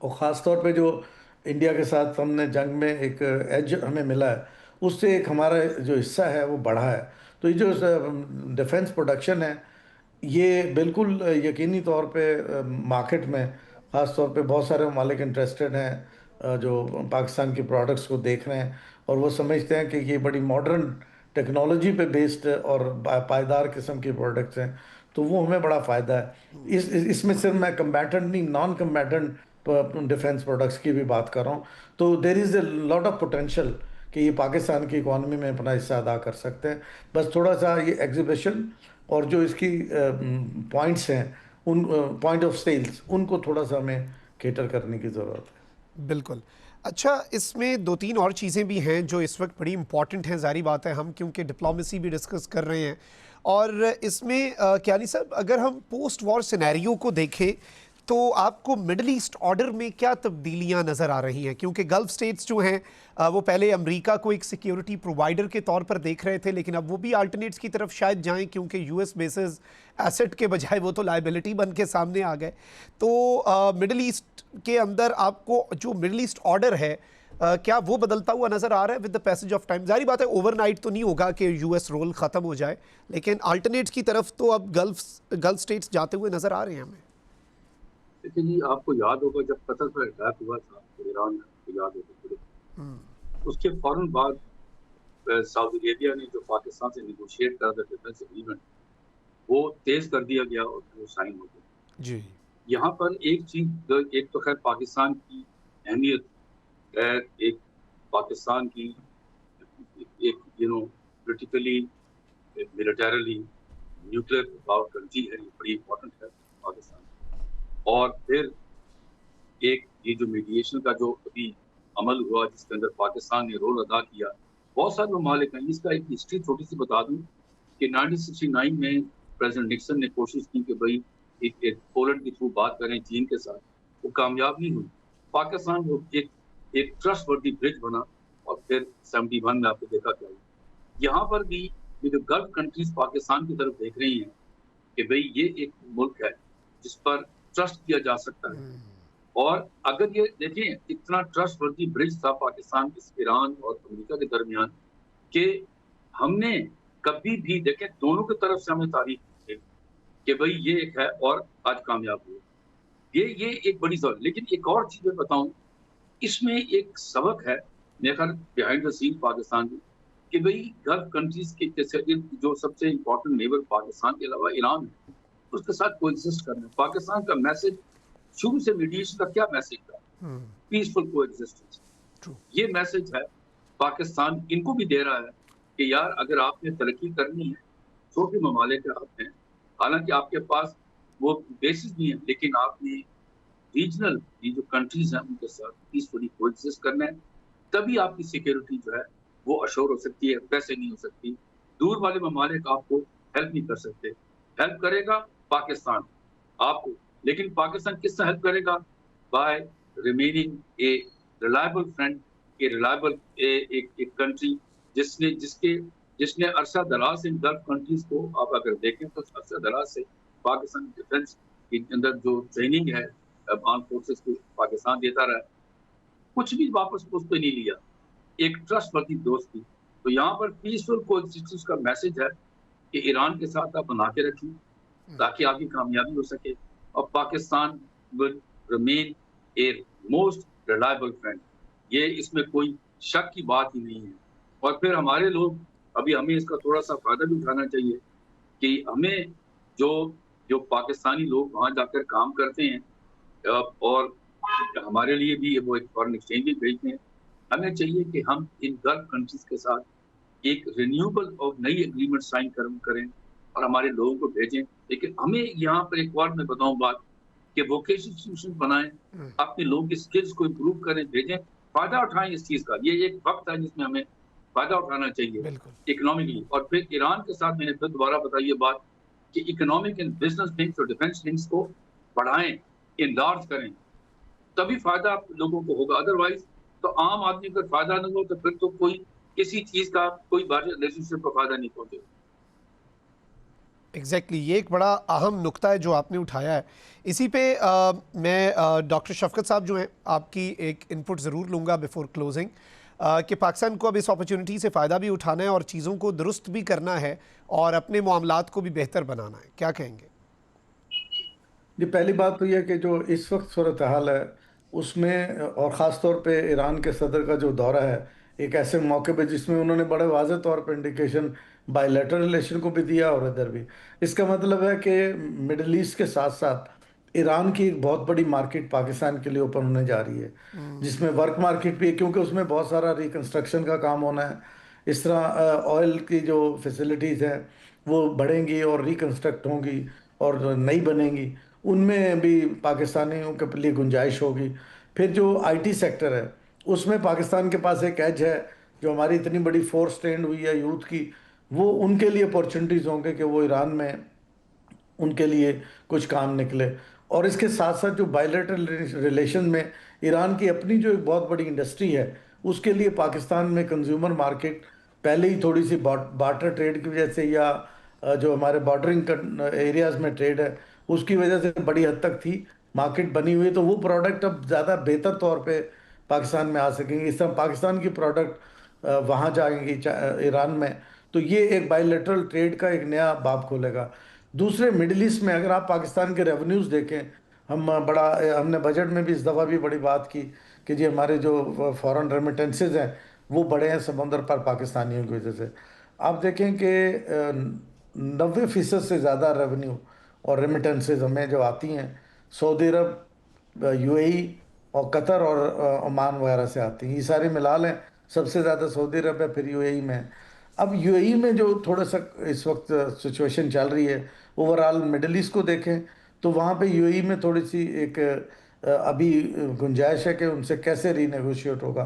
S4: और ख़ास तौर पे जो इंडिया के साथ हमने जंग में एक एज हमें मिला है, उससे एक हमारा जो हिस्सा है वो बढ़ा है। तो ये जो डिफेंस प्रोडक्शन है ये बिल्कुल यकीनी तौर पे मार्केट में ख़ास तौर पे बहुत सारे ममालिक इंटरेस्टेड हैं जो पाकिस्तान की प्रोडक्ट्स को देख रहे हैं और वो समझते हैं कि ये बड़ी मॉडर्न टेक्नोलॉजी पे बेस्ड और पायदार किस्म की प्रोडक्ट्स हैं, तो वो हमें बड़ा फ़ायदा है। इसमें सिर्फ मैं कम्बैटेंट नहीं, नॉन कम्बैटेंट डिफेंस प्रोडक्ट्स की भी बात कर रहा हूँ। तो there is a lot of potential कि ये पाकिस्तान की इकॉनमी में अपना हिस्सा अदा कर सकते हैं। बस थोड़ा सा ये एग्जीबिशन और जो इसकी पॉइंट्स हैं, उन पॉइंट ऑफ सेल्स, उनको थोड़ा सा हमें केटर करने की ज़रूरत है।
S1: बिल्कुल। अच्छा, इसमें 2-3 और चीज़ें भी हैं जो इस वक्त बड़ी इंपॉर्टेंट हैं। ज़ाहिर बात है हम क्योंकि डिप्लोमेसी भी डिस्कस कर रहे हैं और इसमें क्यानी साहब, अगर हम पोस्ट वॉर सिनेरियो को देखें तो आपको मिडल ईस्ट ऑर्डर में क्या तब्दीलियां नज़र आ रही हैं? क्योंकि गल्फ स्टेट्स जो हैं वो पहले अमेरिका को एक सिक्योरिटी प्रोवाइडर के तौर पर देख रहे थे, लेकिन अब वो भी अल्टरनेट्स की तरफ शायद जाएं, क्योंकि यूएस बेसिस एसेट के बजाय वो तो लायबिलिटी बन के सामने आ गए। तो मिडल ईस्ट के अंदर आपको जो मिडल ईस्ट ऑर्डर है क्या वो बदलता हुआ नज़र आ रहा है with the passage of time? जाहिर बात है ओवरनाइट तो नहीं होगा कि यूएस रोल ख़त्म हो जाए, लेकिन अल्टरनेट्स की तरफ तो अब गल्फ स्टेट्स जाते हुए नज़र आ रहे हैं हमें।
S3: लेकिन जी आपको याद होगा जब कतर पर अटैक हुआ था तो ईरान को याद होगा, उसके फौरन बाद सऊदी अरेबिया ने जो पाकिस्तान से निगोशिएट करा था डिफेंस एग्रीमेंट, वो तेज कर दिया गया और वो साइन हो गया
S1: जी।
S3: यहाँ पर एक चीज, एक तो खैर पाकिस्तान की अहमियत है, एक पाकिस्तान की एक politically militarily nuclear power country है, ये बड़ी इंपॉर्टेंट है पाकिस्तान। और फिर एक ये जो मीडिएशन का जो अभी अमल हुआ जिसके अंदर पाकिस्तान ने रोल अदा किया, बहुत सारे ममालिक हैं। इसका एक हिस्ट्री छोटी सी बता दूं कि 1969 में प्रेसिडेंट निक्सन ने कोशिश की कि भाई एक पोलैंड के थ्रू बात करें चीन के साथ, वो कामयाब नहीं हुई। पाकिस्तान वो एक ट्रस्ट वर्दी ब्रिज बना और फिर 71 में आपने देखा क्या हुआ। यहाँ पर भी ये जो गल्फ कंट्रीज पाकिस्तान की तरफ देख रही हैं कि भाई ये एक मुल्क है जिस पर ट्रस्ट किया जा सकता है। और अगर ये देखें इतना ट्रस्ट वर्दी ब्रिज था पाकिस्तान, ईरान और अमेरिका के दरमियान, कि हमने कभी भी देखे दोनों की तरफ से हमें तारीफ की कि भाई ये एक है और आज कामयाब हुआ। ये एक बड़ी जरूरत। लेकिन एक और चीज मैं बताऊं, इसमें एक सबक है मेरे ख्याल बिहाइंड द सीन पाकिस्तान की, कि भाई गल्फ कंट्रीज के जैसे जो सबसे इम्पोर्टेंट नेबर पाकिस्तान के अलावा ईरान है, उसके साथ कोएग्जिस्ट करना। पाकिस्तान का मैसेज शुरू से मीडिएशन का क्या मैसेज था? Peaceful coexistence. ये मैसेज है पाकिस्तान इनको भी दे रहा है कि यार अगर आपने तरक्की करनी है, छोटे ममालिक आप हैं, हालांकि आपके पास वो बेसिस भी है, लेकिन आपने रीजनल ये जो कंट्रीज हैं उनके साथ पीसफुली कोएग्जिस्ट करना है, तभी आपकी सिक्योरिटी जो है वो अश्योर हो सकती है, वैसे नहीं हो सकती। दूर वाले ममालिक आपको हेल्प नहीं कर सकते। हेल्प करेगा पाकिस्तान आपको, लेकिन पाकिस्तान किससे हेल्प करेगा? By remaining a reliable friend, a reliable एक कंट्री जिसने अरसा दराज से गल्फ कंट्रीज को, आप अगर देखें तो अरसा दराज से पाकिस्तान डिफेंस के अंदर जो ट्रेनिंग है आर्म फोर्सेस को पाकिस्तान देता रहा, कुछ भी वापस उस पर नहीं लिया, एक ट्रस्ट वर्दी दोस्ती। तो यहाँ पर पीसफुल कोएग्जिस्टेंस का मैसेज है कि ईरान के साथ आप बना के रखिए ताकि आपकी कामयाबी हो सके, और Pakistan will remain a most reliable friend. ये इसमें कोई शक की बात ही नहीं है। और फिर हमारे लोग अभी हमें इसका थोड़ा सा फायदा भी उठाना चाहिए कि हमें जो पाकिस्तानी लोग वहाँ जाकर काम करते हैं और हमारे लिए भी वो एक फॉरेन एक्सचेंज भी भेजते हैं, हमें चाहिए कि हम इन गल्फ कंट्रीज के साथ एक रिन्यूएबल और नई एग्रीमेंट साइन करें और हमारे लोगों को भेजें। लेकिन हमें यहाँ पर एक और मैं बताऊं बात कि वोकेशनल इंस्टीट्यूशन बनाएं, अपने लोगों की स्किल्स को इम्प्रूव करें, भेजें, फायदा उठाएं इस चीज का। ये एक वक्त है जिसमें हमें फायदा उठाना चाहिए इकोनॉमिकली। और फिर ईरान के साथ मैंने फिर दोबारा बताई ये बात कि इकोनॉमिक एंड बिजनेस लिंक्स और डिफेंस लिंक्स को बढ़ाएं, इनलार्ज करें, तभी फायदा लोगों को होगा। अदरवाइज तो आम आदमी का फायदा नहीं हो तो फिर तो कोई किसी चीज का कोई रिलेशनशिप का फायदा नहीं पहुंचेगा।
S1: एग्जैक्टली ये एक बड़ा अहम नुक्ता है जो आपने उठाया है। इसी पे मैं डॉक्टर शफकत साहब जो हैं आपकी एक इनपुट ज़रूर लूँगा बिफोर क्लोजिंग, कि पाकिस्तान को अब इस अपॉर्चुनिटी से फ़ायदा भी उठाना है और चीज़ों को दुरुस्त भी करना है और अपने मामलात को भी बेहतर बनाना है। क्या कहेंगे?
S4: जी, पहली बात तो यह कि जो इस वक्त सूरत हाल है उसमें, और ख़ास तौर पे ईरान के सदर का जो दौरा है एक ऐसे मौके पे जिसमें उन्होंने बड़े वाज़ेह तौर पे इंडिकेशन बायलैटरल रिलेशन को भी दिया और इधर भी, इसका मतलब है कि मिडल ईस्ट के साथ साथ ईरान की एक बहुत बड़ी मार्केट पाकिस्तान के लिए ओपन होने जा रही है, जिसमें वर्क मार्केट भी है क्योंकि उसमें बहुत सारा रिकन्स्ट्रक्शन का काम होना है। इस तरह ऑयल की जो फैसिलिटीज़ हैं वो बढ़ेंगी और रिकन्स्ट्रक्ट होंगी और नई बनेंगी, उनमें भी पाकिस्तानियों के लिए गुंजाइश होगी। फिर जो आईटी सेक्टर है उसमें पाकिस्तान के पास एक एज है, जो हमारी इतनी बड़ी फोर्स ट्रेंड हुई है यूथ की, वो उनके लिए अपॉर्चुनिटीज़ होंगे कि वो ईरान में उनके लिए कुछ काम निकले। और इसके साथ साथ जो बायलैटरल रिलेशन में ईरान की अपनी जो एक बहुत बड़ी इंडस्ट्री है, उसके लिए पाकिस्तान में कंज्यूमर मार्केट पहले ही थोड़ी सी बार्टर ट्रेड की वजह से या जो हमारे बॉर्डरिंग एरियाज में ट्रेड है उसकी वजह से बड़ी हद तक थी, मार्केट बनी हुई है, तो वो प्रोडक्ट अब ज़्यादा बेहतर तौर पे पाकिस्तान में आ सकेंगे। इस तरह पाकिस्तान की प्रोडक्ट वहाँ जाएंगी ईरान में, तो ये एक बायलैटरल ट्रेड का एक नया बाब खोलेगा। दूसरे मिडिल ईस्ट में अगर आप पाकिस्तान के रेवेन्यूज़ देखें, हमने बजट में भी इस दफ़ा भी बड़ी बात की कि जी हमारे जो फॉरेन रेमिटेंसेज हैं वो बढ़े हैं समुंदर पर पाकिस्तानियों की वजह से। आप देखें कि 90% से ज़्यादा रेवेन्यू और रेमिटेंसेज हमें जो आती हैं सऊदी अरब, यूएई और कतर और ओमान वगैरह से आती हैं। ये सारे मिला लें, सबसे ज़्यादा सऊदी अरब है, फिर यूएई में है। अब यूएई में जो थोड़ा सा इस वक्त सिचुएशन चल रही है, ओवरऑल मिडिल ईस्ट को देखें तो वहाँ पे यूएई में थोड़ी सी एक अभी गुंजाइश है कि उनसे कैसे रीनेगोशिएट होगा।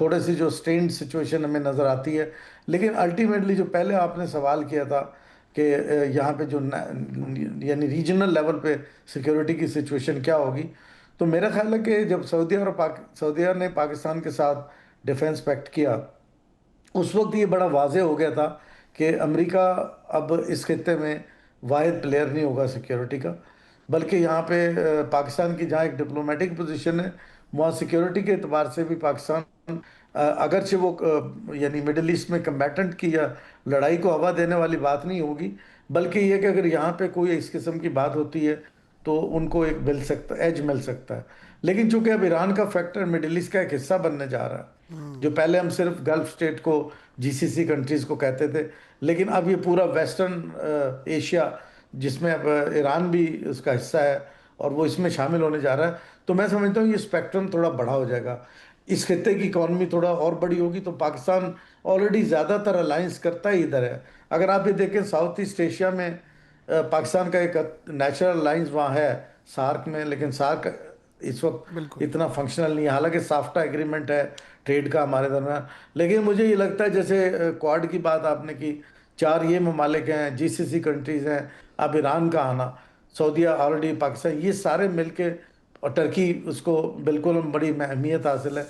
S4: थोड़ी सी जो स्ट्रेन्ड सिचुएशन हमें नज़र आती है, लेकिन अल्टीमेटली जो पहले आपने सवाल किया था कि यहाँ पे जो यानी रीजनल लेवल पे सिक्योरिटी की सिचुएशन क्या होगी, तो मेरा ख्याल है कि जब सऊदीया ने पाकिस्तान के साथ डिफेंस पैक्ट किया, उस वक्त ये बड़ा वाज़ेह हो गया था कि अमेरिका अब इस खित्ते में वाहिद प्लेयर नहीं होगा सिक्योरिटी का, बल्कि यहाँ पे पाकिस्तान की जहाँ एक डिप्लोमेटिक पोजीशन है, वहाँ सिक्योरिटी के एतबार से भी पाकिस्तान अगरचे वो यानी मिडिल ईस्ट में कम्बैटेंट की या लड़ाई को हवा देने वाली बात नहीं होगी, बल्कि ये कि अगर यहाँ पे कोई इस किस्म की बात होती है तो उनको एक एज मिल सकता है। लेकिन चूंकि अब ईरान का फैक्टर मिडिल ईस्ट का एक हिस्सा बनने जा रहा है, जो पहले हम सिर्फ गल्फ स्टेट को जीसीसी कंट्रीज़ को कहते थे, लेकिन अब ये पूरा वेस्टर्न एशिया जिसमें अब ईरान भी उसका हिस्सा है और वो इसमें शामिल होने जा रहा है, तो मैं समझता हूँ ये स्पेक्ट्रम थोड़ा बड़ा हो जाएगा। इस खित्ते की इकॉनमी थोड़ा और बड़ी होगी, तो पाकिस्तान ऑलरेडी ज़्यादातर अलायंस करता ही इधर है। अगर आप ये देखें साउथ ईस्ट एशिया में पाकिस्तान का एक नेचुरल अलायंस वहाँ है सार्क में, लेकिन सार्क इस वक्त इतना फंक्शनल नहीं है, हालांकि साफ्टा एग्रीमेंट है ट्रेड का हमारे दरम्यान। लेकिन मुझे ये लगता है जैसे क्वाड की बात आपने की, 4 ये ममालिक हैं, जीसीसी कंट्रीज़ हैं, अब ईरान का आना, सऊदीया ऑलरेडी, पाकिस्तान, ये सारे मिलके, और टर्की उसको बिल्कुल बड़ी अहमियत हासिल है,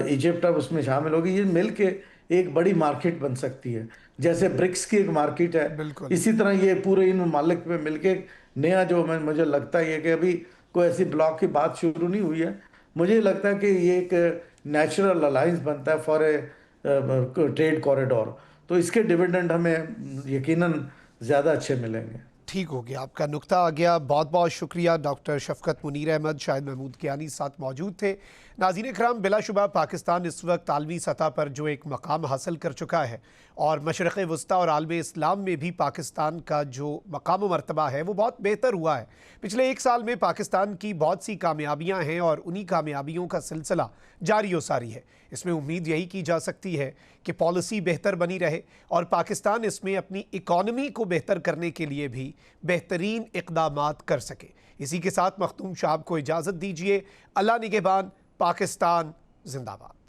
S4: इजिप्ट अब उसमें शामिल होगी, ये मिल के एक बड़ी मार्केट बन सकती है। जैसे ब्रिक्स की एक मार्केट है, इसी तरह ये पूरे इन ममालिक में मिलके नया जो मुझे लगता है कि अभी कोई ऐसी ब्लॉक की बात शुरू नहीं हुई है, मुझे लगता है कि ये एक नेचुरल अलायंस बनता है फॉर ए ट्रेड कॉरिडोर, तो इसके डिविडेंड हमें यकीनन ज़्यादा अच्छे मिलेंगे।
S1: ठीक हो गया, आपका नुक्ता आ गया। बहुत बहुत शुक्रिया। डॉक्टर शफकत मुनीर अहमद, शाहिद महमूद कियानी साथ मौजूद थे। नाज़रीन इकराम, बिलाशुबा पाकिस्तान इस वक्त आलमी सतह पर जो एक मकाम हासिल कर चुका है और मशरक़ वस्ता और आलम इस्लाम में भी पाकिस्तान का जो मकाम मर्तबा है वो बहुत बेहतर हुआ है। पिछले 1 साल में पाकिस्तान की बहुत सी कामयाबियाँ हैं और उन्हीं कामयाबियों का सिलसिला जारी व सारी है। इसमें उम्मीद यही की जा सकती है कि पॉलिसी बेहतर बनी रहे और पाकिस्तान इसमें अपनी इकॉनमी को बेहतर करने के लिए भी बेहतरीन इक़दामात कर सके। इसी के साथ मखदूम शाह को इजाज़त दीजिए। अल्लाह निगहबान। पाकिस्तान जिंदाबाद।